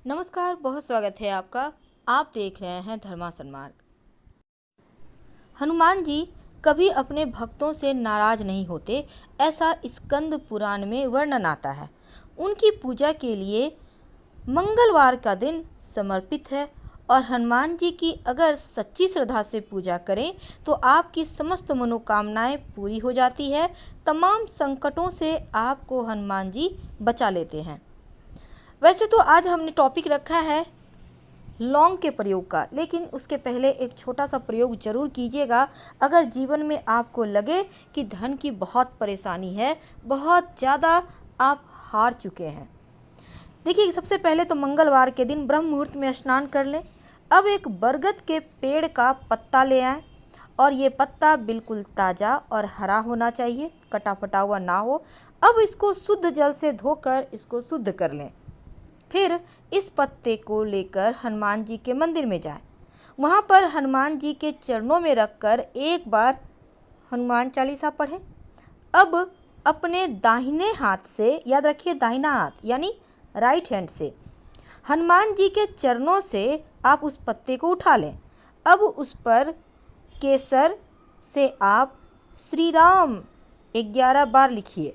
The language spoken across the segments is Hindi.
नमस्कार, बहुत स्वागत है आपका। आप देख रहे हैं धर्मासन मार्ग। हनुमान जी कभी अपने भक्तों से नाराज नहीं होते, ऐसा स्कंद पुराण में वर्णन आता है। उनकी पूजा के लिए मंगलवार का दिन समर्पित है और हनुमान जी की अगर सच्ची श्रद्धा से पूजा करें तो आपकी समस्त मनोकामनाएं पूरी हो जाती है। तमाम संकटों से आपको हनुमान जी बचा लेते हैं। वैसे तो आज हमने टॉपिक रखा है लौंग के प्रयोग का, लेकिन उसके पहले एक छोटा सा प्रयोग जरूर कीजिएगा। अगर जीवन में आपको लगे कि धन की बहुत परेशानी है, बहुत ज़्यादा आप हार चुके हैं। देखिए, सबसे पहले तो मंगलवार के दिन ब्रह्म मुहूर्त में स्नान कर लें। अब एक बरगद के पेड़ का पत्ता ले आएं और ये पत्ता बिल्कुल ताज़ा और हरा होना चाहिए, कटा फटा हुआ ना हो। अब इसको शुद्ध जल से धोकर इसको शुद्ध कर लें। फिर इस पत्ते को लेकर हनुमान जी के मंदिर में जाएं। वहाँ पर हनुमान जी के चरणों में रखकर एक बार हनुमान चालीसा पढ़ें। अब अपने दाहिने हाथ से, याद रखिए दाहिना हाथ यानी राइट हैंड से, हनुमान जी के चरणों से आप उस पत्ते को उठा लें। अब उस पर केसर से आप श्री राम 11 बार लिखिए।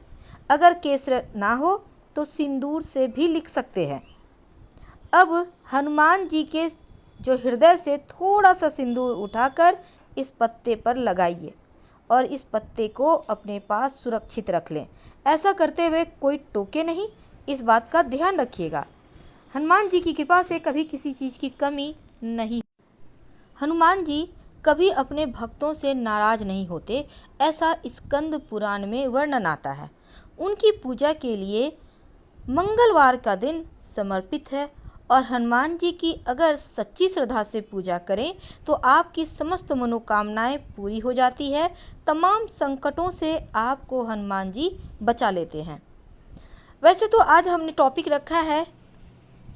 अगर केसर ना हो तो सिंदूर से भी लिख सकते हैं। अब हनुमान जी के जो हृदय से थोड़ा सा सिंदूर उठाकर इस पत्ते पर लगाइए और इस पत्ते को अपने पास सुरक्षित रख लें। ऐसा करते हुए कोई टोके नहीं, इस बात का ध्यान रखिएगा। हनुमान जी की कृपा से कभी किसी चीज़ की कमी नहीं। हनुमान जी कभी अपने भक्तों से नाराज नहीं होते, ऐसा स्कंद पुराण में वर्णन आता है। उनकी पूजा के लिए मंगलवार का दिन समर्पित है और हनुमान जी की अगर सच्ची श्रद्धा से पूजा करें तो आपकी समस्त मनोकामनाएं पूरी हो जाती है। तमाम संकटों से आपको हनुमान जी बचा लेते हैं। वैसे तो आज हमने टॉपिक रखा है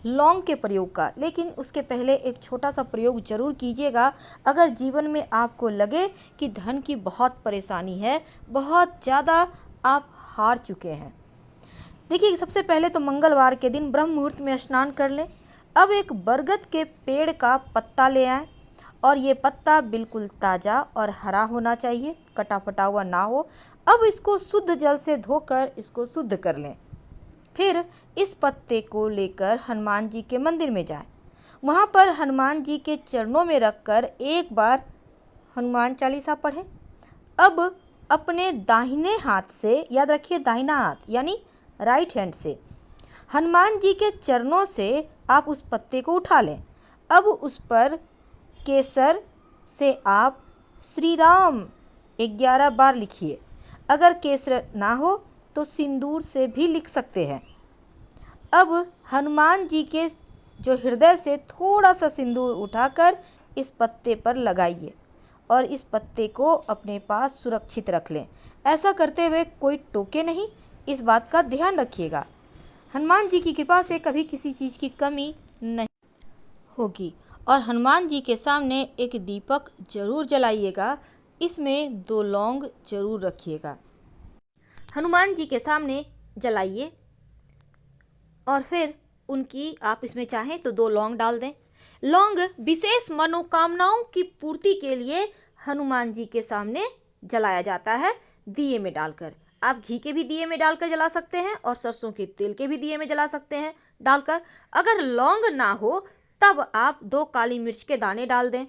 लौंग के प्रयोग का, लेकिन उसके पहले एक छोटा सा प्रयोग जरूर कीजिएगा। अगर जीवन में आपको लगे कि धन की बहुत परेशानी है, बहुत ज़्यादा आप हार चुके हैं। देखिए, सबसे पहले तो मंगलवार के दिन ब्रह्म मुहूर्त में स्नान कर लें। अब एक बरगद के पेड़ का पत्ता ले आएं और ये पत्ता बिल्कुल ताज़ा और हरा होना चाहिए, कटा फटा हुआ ना हो। अब इसको शुद्ध जल से धोकर इसको शुद्ध कर लें। फिर इस पत्ते को लेकर हनुमान जी के मंदिर में जाएं। वहाँ पर हनुमान जी के चरणों में रखकर एक बार हनुमान चालीसा पढ़ें। अब अपने दाहिने हाथ से, याद रखिए दाहिना हाथ यानी राइट हैंड से, हनुमान जी के चरणों से आप उस पत्ते को उठा लें। अब उस पर केसर से आप श्री राम 11 बार लिखिए। अगर केसर ना हो तो सिंदूर से भी लिख सकते हैं। अब हनुमान जी के जो हृदय से थोड़ा सा सिंदूर उठाकर इस पत्ते पर लगाइए और इस पत्ते को अपने पास सुरक्षित रख लें। ऐसा करते हुए कोई टोके नहीं, इस बात का ध्यान रखिएगा। हनुमान जी की कृपा से कभी किसी चीज़ की कमी नहीं होगी। और हनुमान जी के सामने एक दीपक जरूर जलाइएगा, इसमें 2 लौंग जरूर रखिएगा। हनुमान जी के सामने जलाइए और फिर उनकी, आप इसमें चाहें तो 2 लौंग डाल दें। लौंग विशेष मनोकामनाओं की पूर्ति के लिए हनुमान जी के सामने जलाया जाता है, दिए में डालकर। आप घी के भी दिए में डालकर जला सकते हैं और सरसों के तेल के भी दिए में जला सकते हैं डालकर। अगर लौंग ना हो तब आप 2 काली मिर्च के दाने डाल दें।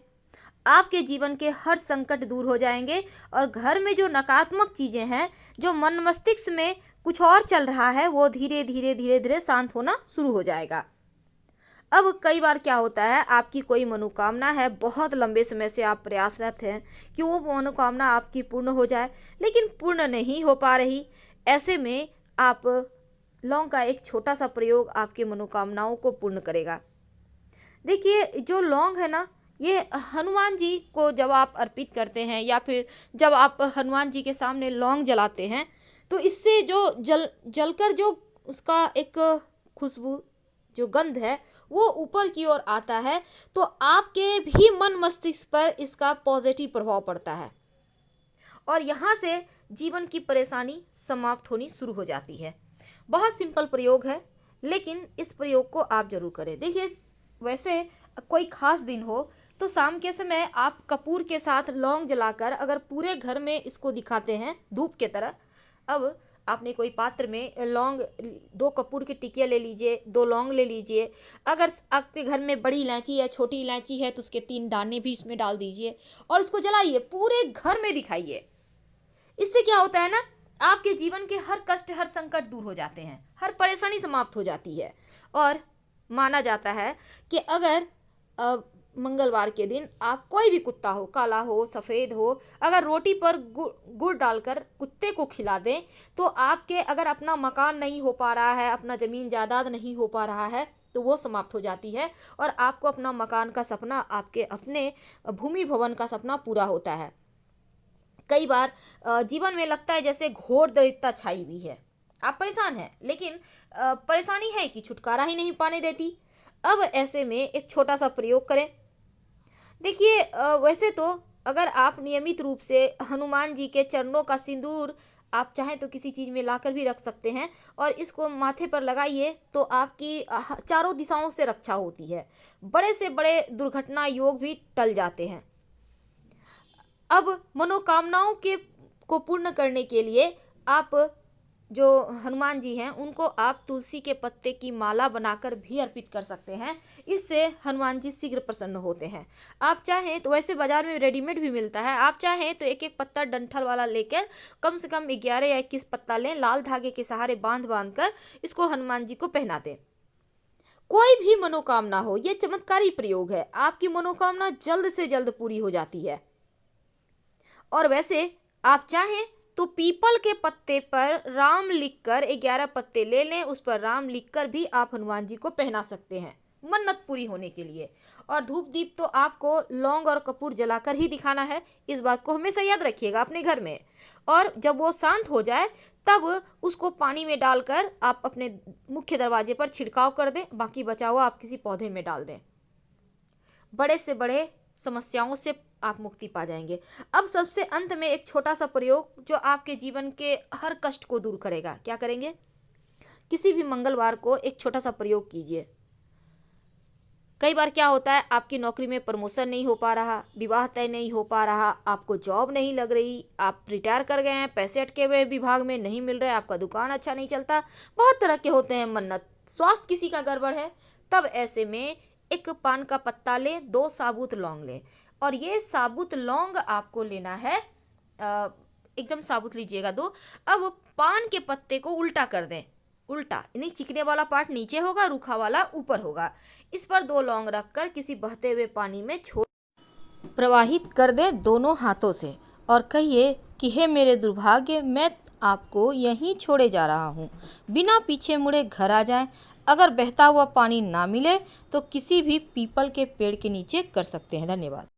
आपके जीवन के हर संकट दूर हो जाएंगे और घर में जो नकारात्मक चीज़ें हैं, जो मन मस्तिष्क में कुछ और चल रहा है, वो धीरे धीरे धीरे धीरे शांत होना शुरू हो जाएगा। अब कई बार क्या होता है, आपकी कोई मनोकामना है, बहुत लंबे समय से आप प्रयासरत हैं कि वो मनोकामना आपकी पूर्ण हो जाए, लेकिन पूर्ण नहीं हो पा रही। ऐसे में आप लौंग का एक छोटा सा प्रयोग आपकी मनोकामनाओं को पूर्ण करेगा। देखिए, जो लौंग है ना, ये हनुमान जी को जब आप अर्पित करते हैं या फिर जब आप हनुमान जी के सामने लौंग जलाते हैं तो इससे जो जलकर जो उसका एक खुशबू, जो गंध है, वो ऊपर की ओर आता है, तो आपके भी मन मस्तिष्क पर इसका पॉजिटिव प्रभाव पड़ता है और यहाँ से जीवन की परेशानी समाप्त होनी शुरू हो जाती है। बहुत सिंपल प्रयोग है, लेकिन इस प्रयोग को आप जरूर करें। देखिए, वैसे कोई खास दिन हो तो शाम के समय आप कपूर के साथ लौंग जलाकर अगर पूरे घर में इसको दिखाते हैं धूप के तरह। अब आपने कोई पात्र में लौंग, 2 कपूर की टिकिया ले लीजिए, 2 लौंग ले लीजिए। अगर आपके घर में बड़ी इलायची या छोटी इलायची है तो उसके 3 दाने भी इसमें डाल दीजिए और इसको जलाइए, पूरे घर में दिखाइए। इससे क्या होता है ना, आपके जीवन के हर कष्ट, हर संकट दूर हो जाते हैं, हर परेशानी समाप्त हो जाती है। और माना जाता है कि अगर मंगलवार के दिन आप कोई भी कुत्ता हो, काला हो, सफ़ेद हो, अगर रोटी पर गुड़ डालकर कुत्ते को खिला दें तो आपके, अगर अपना मकान नहीं हो पा रहा है, अपना ज़मीन जायदाद नहीं हो पा रहा है, तो वो समाप्त हो जाती है और आपको अपना मकान का सपना, आपके अपने भूमि भवन का सपना पूरा होता है। कई बार जीवन में लगता है जैसे घोर दरिद्रता छाई हुई है, आप परेशान हैं, लेकिन परेशानी है कि छुटकारा ही नहीं पाने देती। अब ऐसे में एक छोटा सा प्रयोग करें। देखिए, वैसे तो अगर आप नियमित रूप से हनुमान जी के चरणों का सिंदूर आप चाहें तो किसी चीज़ में लाकर भी रख सकते हैं और इसको माथे पर लगाइए तो आपकी चारों दिशाओं से रक्षा होती है, बड़े से बड़े दुर्घटना योग भी टल जाते हैं। अब मनोकामनाओं के को पूर्ण करने के लिए आप, जो हनुमान जी हैं, उनको आप तुलसी के पत्ते की माला बनाकर भी अर्पित कर सकते हैं। इससे हनुमान जी शीघ्र प्रसन्न होते हैं। आप चाहें तो, वैसे बाजार में रेडीमेड भी मिलता है, आप चाहें तो एक एक पत्ता डंठल वाला लेकर कम से कम 11 या 21 पत्ता लें, लाल धागे के सहारे बांध बांध कर इसको हनुमान जी को पहना दें। कोई भी मनोकामना हो, ये चमत्कारी प्रयोग है, आपकी मनोकामना जल्द से जल्द पूरी हो जाती है। और वैसे आप चाहें तो पीपल के पत्ते पर राम लिखकर 11 पत्ते ले लें, उस पर राम लिखकर भी आप हनुमान जी को पहना सकते हैं मन्नत पूरी होने के लिए। और धूप दीप तो आपको लौंग और कपूर जलाकर ही दिखाना है, इस बात को हमेशा याद रखिएगा अपने घर में। और जब वो शांत हो जाए तब उसको पानी में डालकर आप अपने मुख्य दरवाजे पर छिड़काव कर दें, बाकी बचा हुआ आप किसी पौधे में डाल दें। बड़े से बड़े समस्याओं से आप मुक्ति पा जाएंगे। अब सबसे अंत में एक छोटा सा प्रयोग जो आपके जीवन के हर कष्ट को दूर करेगा। क्या करेंगे? किसी भी मंगलवार को एक छोटा सा प्रयोग कीजिए। कई बार क्या होता है, आपकी नौकरी में प्रमोशन नहीं हो पा रहा, विवाह तय नहीं हो पा रहा, आपको जॉब नहीं लग रही, आप रिटायर कर गए हैं, पैसे अटके हुए विभाग में नहीं मिल रहे, आपका दुकान अच्छा नहीं चलता, बहुत तरह के होते हैं मन्नत। स्वास्थ्य किसी का गड़बड़ है, तब ऐसे में एक पान का पत्ता लें, 2 साबुत लौंग लें और ये साबुत लौंग आपको लेना है, एकदम साबुत लीजिएगा 2। अब पान के पत्ते को उल्टा कर दें, उल्टा यानी चिकने वाला पार्ट नीचे होगा, रूखा वाला ऊपर होगा। इस पर 2 लौंग रखकर किसी बहते हुए पानी में छोड़ प्रवाहित कर दें दोनों हाथों से और कहिए कि हे मेरे दुर्भाग्य, मैं आपको यहीं छोड़े जा रहा हूँ, बिना पीछे मुड़े घर आ जाएं। अगर बहता हुआ पानी ना मिले तो किसी भी पीपल के पेड़ के नीचे कर सकते हैं। धन्यवाद।